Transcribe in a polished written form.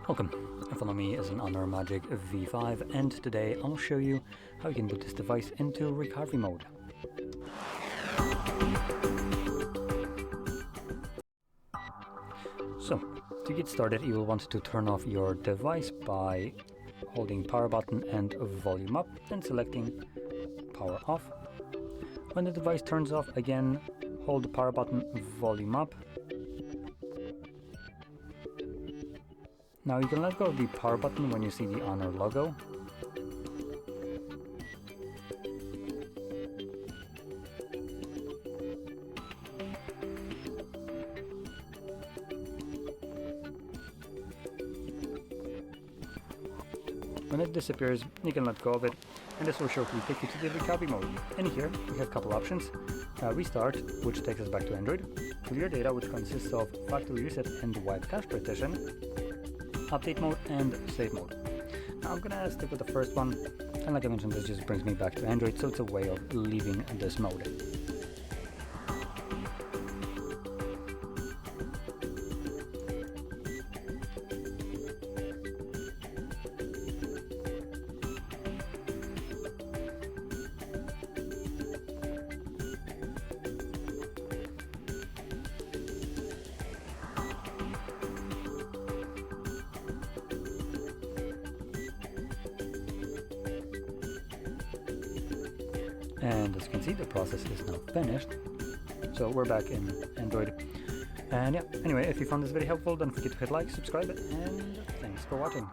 Welcome, in front of me is an Honor Magic V5 and today I'll show you how you can boot this device into recovery mode. So, to get started you will want to turn off your device by holding power button and volume up and selecting power off. When the device turns off again, hold the power button, volume up. Now you can let go of the power button when you see the Honor logo. When it disappears, you can let go of it, and this will shortly take you to the recovery mode. In here, we have a couple options. Restart, which takes us back to Android. Clear data, which consists of factory reset and wipe cache partition. Update mode and save mode. Now I'm gonna stick with the first one, and like I mentioned, this just brings me back to Android, so it's a way of leaving this mode. And as you can see, the process is now finished. So we're back in Android. And yeah, anyway, if you found this video helpful, don't forget to hit like, subscribe, and thanks for watching.